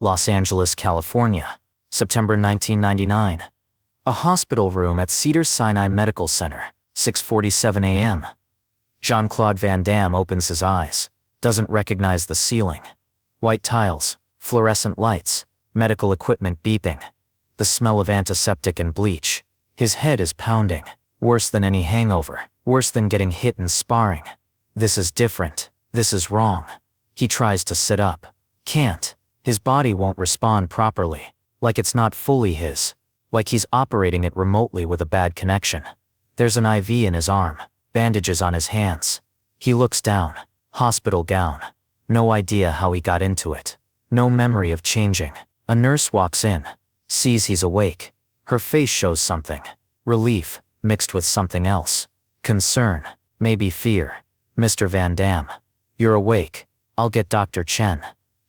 Los Angeles, California, September 1999. A hospital room at Cedars-Sinai Medical Center, 6:47 a.m. Jean-Claude Van Damme opens his eyes, doesn't recognize the ceiling. White tiles, fluorescent lights, medical equipment beeping. The smell of antiseptic and bleach. His head is pounding. Worse than any hangover. Worse than getting hit in sparring. This is different. This is wrong. He tries to sit up. Can't. His body won't respond properly. Like it's not fully his. Like he's operating it remotely with a bad connection. There's an IV in his arm. Bandages on his hands. He looks down. Hospital gown. No idea how he got into it. No memory of changing. A nurse walks in. Sees he's awake. Her face shows something. Relief, mixed with something else. Concern, maybe fear. Mr. Van Damme. You're awake. I'll get Dr. Chen.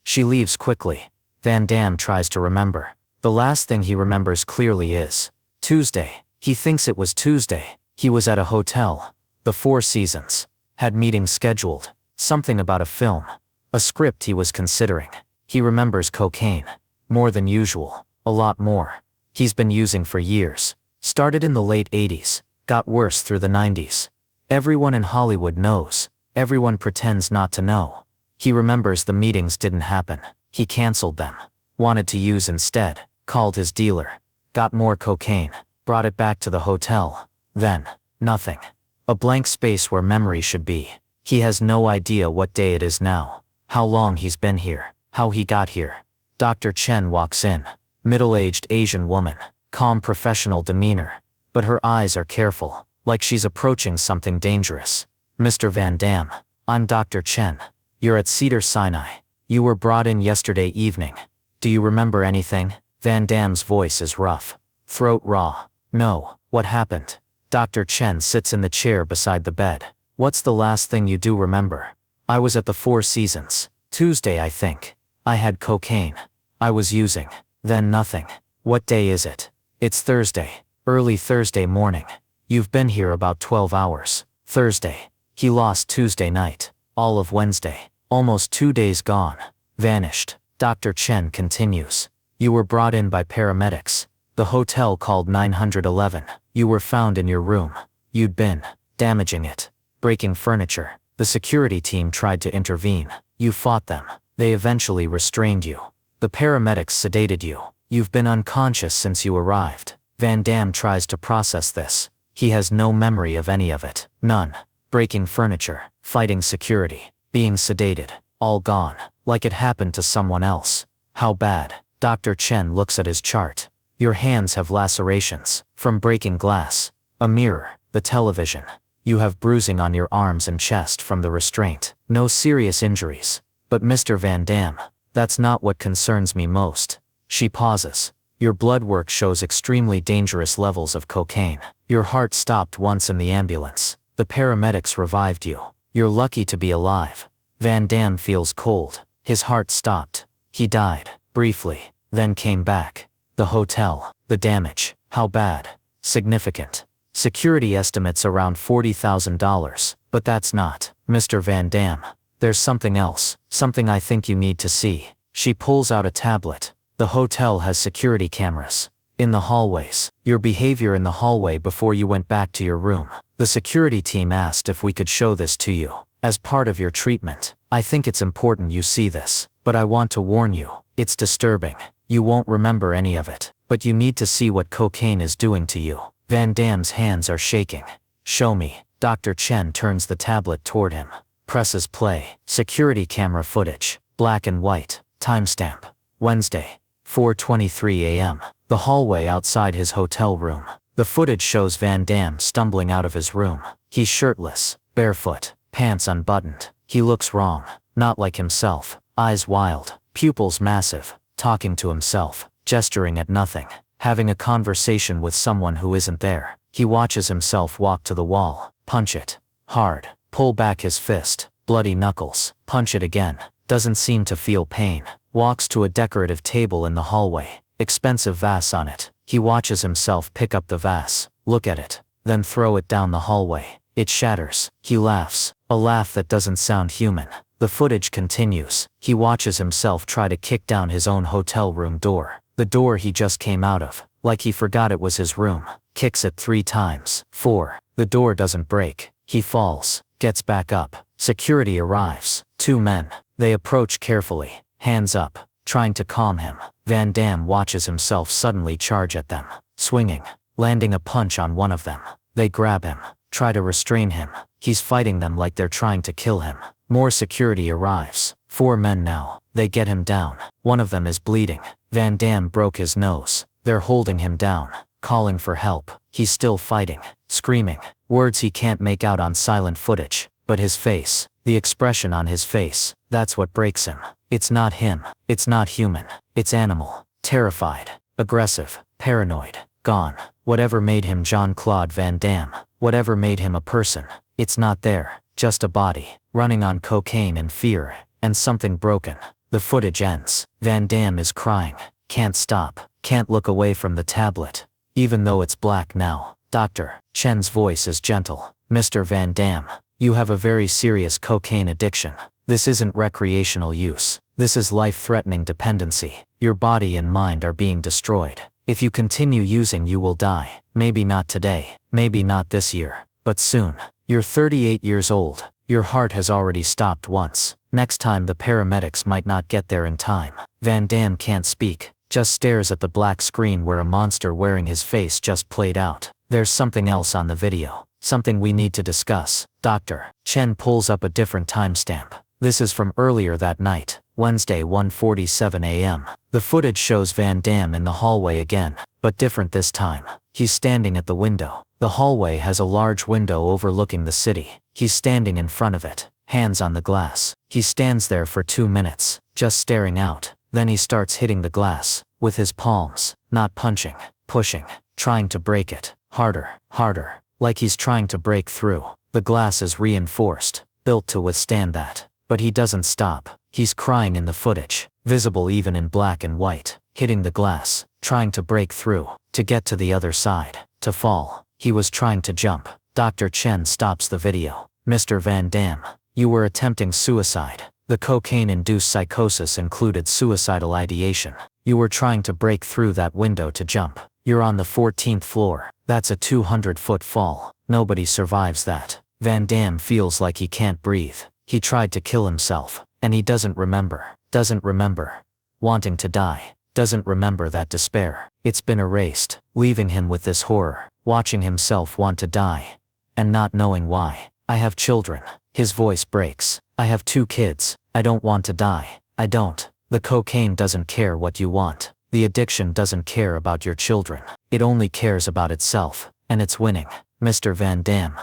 She leaves quickly. Van Damme tries to remember. The last thing he remembers clearly is Tuesday. He thinks it was Tuesday. He was at a hotel. The Four Seasons. Had meetings scheduled. Something about a film. A script he was considering. He remembers cocaine. More than usual. A lot more. He's been using for years. Started in the late 80s. Got worse through the 90s. Everyone in Hollywood knows. Everyone pretends not to know. He remembers the meetings didn't happen. He canceled them. Wanted to use instead. Called his dealer. Got more cocaine. Brought it back to the hotel. Then, nothing. A blank space where memory should be. He has no idea what day it is now. How long he's been here. How he got here. Dr. Chen walks in. Middle-aged Asian woman. Calm professional demeanor. But her eyes are careful. Like she's approaching something dangerous. Mr. Van Damme. I'm Dr. Chen. You're at Cedars-Sinai. You were brought in yesterday evening. Do you remember anything? Van Damme's voice is rough. Throat raw. No. What happened? Dr. Chen sits in the chair beside the bed. What's the last thing you do remember? I was at the Four Seasons. Tuesday, I think. I had cocaine. I was using. Then nothing. What day is it? It's Thursday. Early Thursday morning. You've been here about 12 hours. Thursday. He lost Tuesday night. All of Wednesday. Almost 2 days gone. Vanished. Dr. Chen continues. You were brought in by paramedics. The hotel called 911. You were found in your room. You'd been damaging it. Breaking furniture. The security team tried to intervene. You fought them. They eventually restrained you. The paramedics sedated you. You've been unconscious since you arrived. Van Damme tries to process this. He has no memory of any of it. None. Breaking furniture. Fighting security. Being sedated. All gone. Like it happened to someone else. How bad? Dr. Chen looks at his chart. Your hands have lacerations. From breaking glass. A mirror. The television. You have bruising on your arms and chest from the restraint. No serious injuries. But Mr. Van Damme, that's not what concerns me most. She pauses. Your blood work shows extremely dangerous levels of cocaine. Your heart stopped once in the ambulance. The paramedics revived you. You're lucky to be alive. Van Damme feels cold. His heart stopped. He died, briefly, then came back. The hotel, the damage, how bad? Significant. Security estimates around $40,000, but that's not. Mr. Van Damme. There's something else, something I think you need to see. She pulls out a tablet. The hotel has security cameras. In the hallways. Your behavior in the hallway before you went back to your room. The security team asked if we could show this to you. As part of your treatment. I think it's important you see this. But I want to warn you. It's disturbing. You won't remember any of it. But you need to see what cocaine is doing to you. Van Damme's hands are shaking. Show me. Dr. Chen turns the tablet toward him. Presses play. Security camera footage. Black and white. Timestamp. Wednesday. 4:23 a.m. The hallway outside his hotel room. The footage shows Van Damme stumbling out of his room. He's shirtless. Barefoot. Pants unbuttoned. He looks wrong. Not like himself. Eyes wild. Pupils massive. Talking to himself. Gesturing at nothing. Having a conversation with someone who isn't there. He watches himself walk to the wall. Punch it. Hard. Pull back his fist. Bloody knuckles. Punch it again. Doesn't seem to feel pain. Walks to a decorative table in the hallway. Expensive vase on it. He watches himself pick up the vase. Look at it. Then throw it down the hallway. It shatters. He laughs. A laugh that doesn't sound human. The footage continues. He watches himself try to kick down his own hotel room door. The door he just came out of, like he forgot it was his room. Kicks it 3 times. 4. The door doesn't break. He falls, gets back up. Security arrives. 2 men. They approach carefully, hands up, trying to calm him. Van Damme watches himself suddenly charge at them, swinging, landing a punch on one of them. They grab him, try to restrain him. He's fighting them like they're trying to kill him. More security arrives. 4 men now. They get him down. One of them is bleeding. Van Damme broke his nose. They're holding him down, calling for help. He's still fighting, screaming, words he can't make out on silent footage. But his face, the expression on his face, that's what breaks him. It's not him. It's not human. It's animal. Terrified, aggressive, paranoid, gone. Whatever made him Jean-Claude Van Damme, whatever made him a person, it's not there. Just a body, running on cocaine and fear, and something broken. The footage ends. Van Damme is crying, can't stop, can't look away from the tablet. Even though it's black now. Dr. Chen's voice is gentle. Mr. Van Damme, you have a very serious cocaine addiction. This isn't recreational use. This is life-threatening dependency. Your body and mind are being destroyed. If you continue using, you will die. Maybe not today, maybe not this year, but soon. You're 38 years old. Your heart has already stopped once. Next time the paramedics might not get there in time. Van Damme can't speak, just stares at the black screen where a monster wearing his face just played out. There's something else on the video. Something we need to discuss. Dr. Chen pulls up a different timestamp. This is from earlier that night, Wednesday 1:47 a.m. The footage shows Van Damme in the hallway again, but different this time. He's standing at the window. The hallway has a large window overlooking the city. He's standing in front of it, hands on the glass. He stands there for 2 minutes, just staring out. Then he starts hitting the glass, with his palms, not punching, pushing, trying to break it. Harder, harder, like he's trying to break through. The glass is reinforced, built to withstand that. But he doesn't stop. He's crying in the footage, visible even in black and white, hitting the glass, trying to break through, to get to the other side, to fall. He was trying to jump. Dr. Chen stops the video. Mr. Van Damme, you were attempting suicide. The cocaine-induced psychosis included suicidal ideation. You were trying to break through that window to jump. You're on the 14th floor. That's a 200-foot fall. Nobody survives that. Van Damme feels like he can't breathe. He tried to kill himself, and he doesn't remember. Doesn't remember wanting to die. Doesn't remember that despair. It's been erased, leaving him with this horror, watching himself want to die, and not knowing why. I have children. His voice breaks. I have 2 kids. I don't want to die. I don't. The cocaine doesn't care what you want. The addiction doesn't care about your children. It only cares about itself, and it's winning. Mr. Van Damme,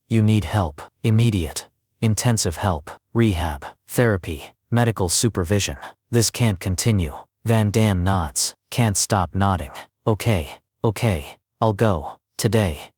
you need help. Immediate, intensive help, rehab, therapy, medical supervision. This can't continue. Van Damme nods, can't stop nodding. Okay, I'll go. Today.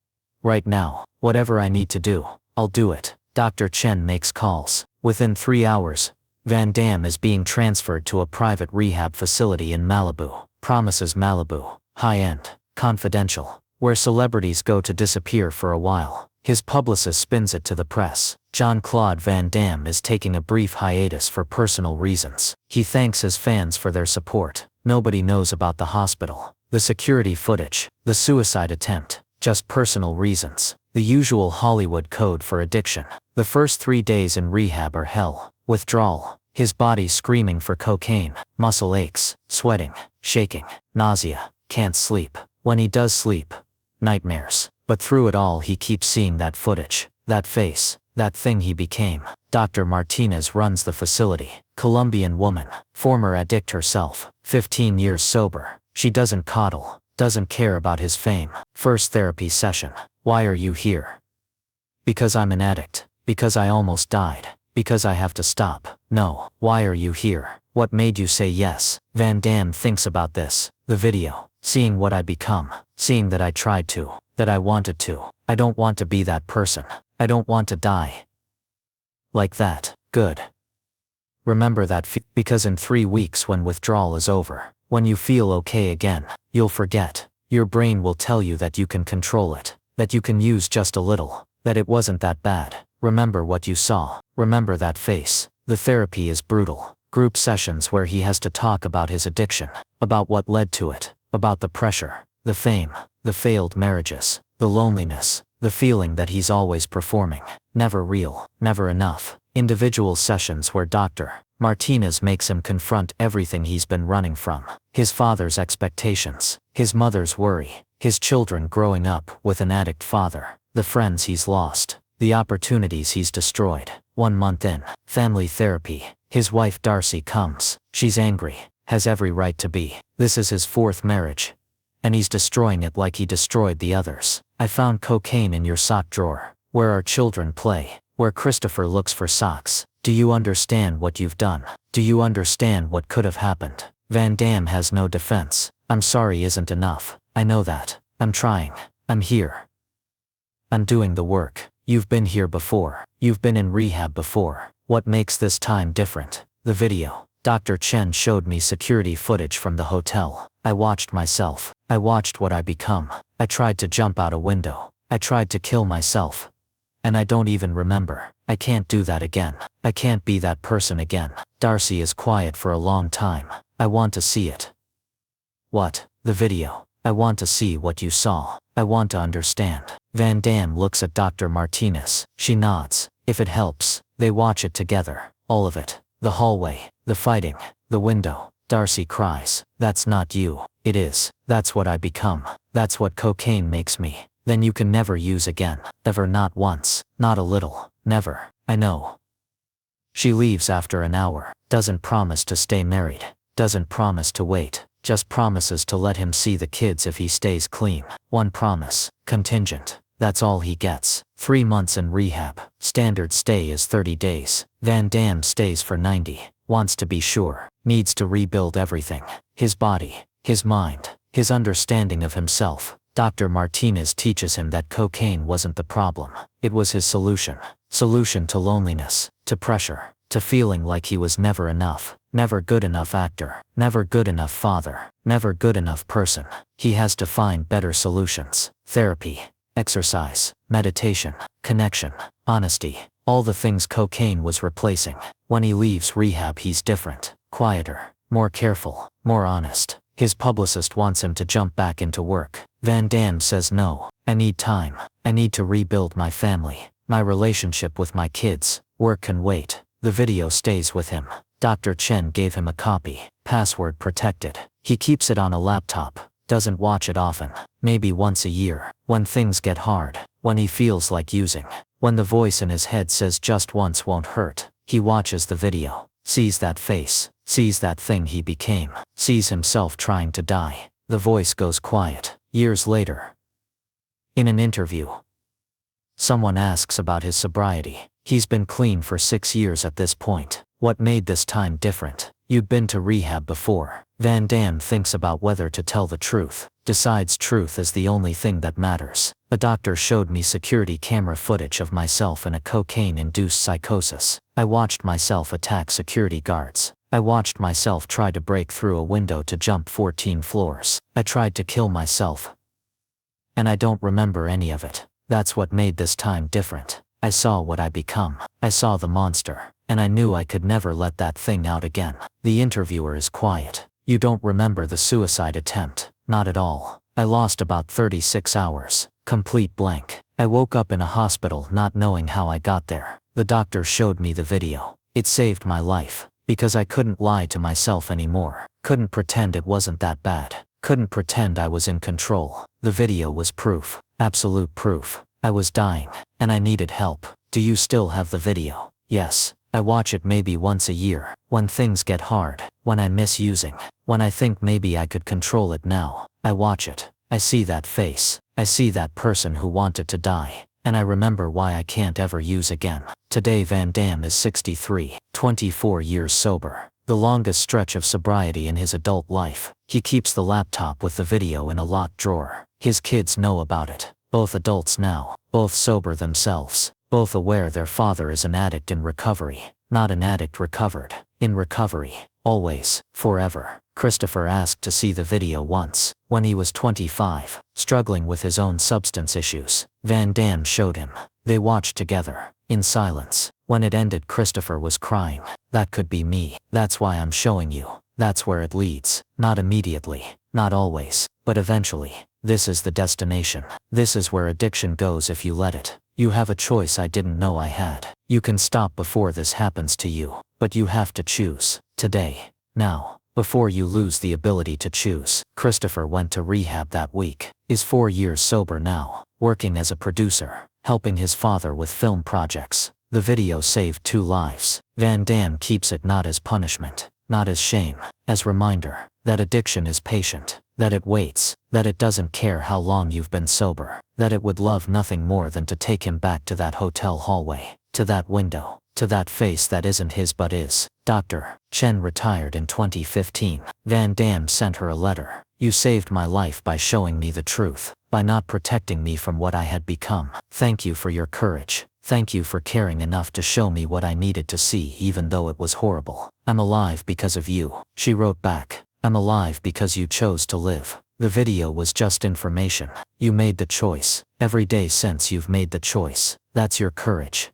Right now. Whatever I need to do, I'll do it. Dr. Chen makes calls. Within 3 hours, Van Damme is being transferred to a private rehab facility in Malibu. Promises Malibu. High-end. Confidential. Where celebrities go to disappear for a while. His publicist spins it to the press. Jean-Claude Van Damme is taking a brief hiatus for personal reasons. He thanks his fans for their support. Nobody knows about the hospital, the security footage, the suicide attempt. Just personal reasons. The usual Hollywood code for addiction. The first 3 days in rehab are hell. Withdrawal. His body screaming for cocaine. Muscle aches. Sweating. Shaking. Nausea. Can't sleep. When he does sleep, nightmares. But through it all he keeps seeing that footage. That face. That thing he became. Dr. Martinez runs the facility. Colombian woman. Former addict herself. 15 years sober. She doesn't coddle. Doesn't care about his fame. First therapy session. Why are you here? Because I'm an addict. Because I almost died. Because I have to stop. No. Why are you here? What made you say yes? Van Damme thinks about this. The video. Seeing what I become. Seeing that I tried to. That I wanted to. I don't want to be that person. I don't want to die. Like that. Good. Remember that because in 3 weeks when withdrawal is over, when you feel okay again, you'll forget. Your brain will tell you that you can control it. That you can use just a little. That it wasn't that bad. Remember what you saw. Remember that face. The therapy is brutal. Group sessions where he has to talk about his addiction, about what led to it, about the pressure, the fame, the failed marriages, the loneliness, the feeling that he's always performing, never real, never enough. Individual sessions where Dr. Martinez makes him confront everything he's been running from. His father's expectations, his mother's worry, his children growing up with an addict father, the friends he's lost, the opportunities he's destroyed. 1 month in, family therapy. His wife Darcy comes. She's angry, has every right to be. This is his 4th marriage. And he's destroying it like he destroyed the others. I found cocaine in your sock drawer, where our children play, where Christopher looks for socks. Do you understand what you've done? Do you understand what could have happened? Van Damme has no defense. I'm sorry isn't enough. I know that. I'm trying. I'm here. I'm doing the work. You've been here before. You've been in rehab before. What makes this time different? The video. Dr. Chen showed me security footage from the hotel. I watched myself. I watched what I become. I tried to jump out a window. I tried to kill myself. And I don't even remember. I can't do that again. I can't be that person again. Darcy is quiet for a long time. I want to see it. What? The video. I want to see what you saw. I want to understand. Van Damme looks at Dr. Martinez. She nods. If it helps, they watch it together. All of it. The hallway, the fighting, the window. Darcy cries. That's not you. It is. That's what I become. That's what cocaine makes me. Then you can never use again. Ever, not once. Not a little. Never. I know. She leaves after an hour. Doesn't promise to stay married. Doesn't promise to wait. Just promises to let him see the kids if he stays clean. One promise. Contingent. That's all he gets. 3 months in rehab. Standard stay is 30 days. Van Damme stays for 90. Wants to be sure. Needs to rebuild everything. His body. His mind. His understanding of himself. Dr. Martinez teaches him that cocaine wasn't the problem. It was his solution. Solution to loneliness. To pressure. To feeling like he was never enough. Never good enough actor. Never good enough father. Never good enough person. He has to find better solutions. Therapy. Exercise, meditation, connection, honesty, all the things cocaine was replacing. When he leaves rehab he's different, quieter, more careful, more honest. His publicist wants him to jump back into work. Van Damme says no. I need time. I need to rebuild my family, my relationship with my kids. Work can wait. The video stays with him. Dr. Chen gave him a copy, password protected. He keeps it on a laptop. Doesn't watch it often, maybe once a year, when things get hard, when he feels like using, when the voice in his head says just once won't hurt. He watches the video, sees that face, sees that thing he became, sees himself trying to die. The voice goes quiet. Years later, in an interview, someone asks about his sobriety. He's been clean for 6 years at this point. What made this time different? You'd been to rehab before. Van Damme thinks about whether to tell the truth, decides truth is the only thing that matters. A doctor showed me security camera footage of myself in a cocaine-induced psychosis. I watched myself attack security guards. I watched myself try to break through a window to jump 14 floors. I tried to kill myself. And I don't remember any of it. That's what made this time different. I saw what I become. I saw the monster. And I knew I could never let that thing out again. The interviewer is quiet. You don't remember the suicide attempt? Not at all. I lost about 36 hours. Complete blank. I woke up in a hospital not knowing how I got there. The doctor showed me the video. It saved my life. Because I couldn't lie to myself anymore. Couldn't pretend it wasn't that bad. Couldn't pretend I was in control. The video was proof. Absolute proof. I was dying. And I needed help. Do you still have the video? Yes. I watch it maybe once a year. When things get hard. When I miss using. When I think maybe I could control it now. I watch it. I see that face. I see that person who wanted to die. And I remember why I can't ever use again. Today Van Damme is 63, 24 years sober. The longest stretch of sobriety in his adult life. He keeps the laptop with the video in a locked drawer. His kids know about it. Both adults now. Both sober themselves. Both aware their father is an addict in recovery. Not an addict recovered. In recovery. Always. Forever. Christopher asked to see the video once. When he was 25. Struggling with his own substance issues. Van Damme showed him. They watched together. In silence. When it ended, Christopher was crying. That could be me. That's why I'm showing you. That's where it leads. Not immediately. Not always. But eventually. This is the destination. This is where addiction goes if you let it. You have a choice I didn't know I had. You can stop before this happens to you. But you have to choose. Today. Now. Before you lose the ability to choose. Christopher went to rehab that week. Is 4 years sober now. Working as a producer. Helping his father with film projects. The video saved 2 lives. Van Damme keeps it not as punishment. Not as shame. As reminder. That addiction is patient. That it waits. That it doesn't care how long you've been sober. That it would love nothing more than to take him back to that hotel hallway. To that window. To that face that isn't his but is. Dr. Chen retired in 2015. Van Damme sent her a letter. You saved my life by showing me the truth. By not protecting me from what I had become. Thank you for your courage. Thank you for caring enough to show me what I needed to see even though it was horrible. I'm alive because of you. She wrote back. I'm alive because you chose to live. The video was just information. You made the choice. Every day since you've made the choice. That's your courage.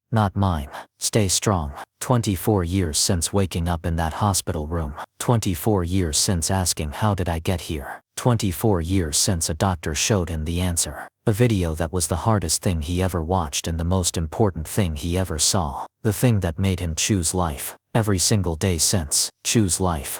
Not mine. Stay strong. 24 years since waking up in that hospital room. 24 years since asking how did I get here. 24 years since a doctor showed him the answer. A video that was the hardest thing he ever watched and the most important thing he ever saw. The thing that made him choose life. Every single day since. Choose life.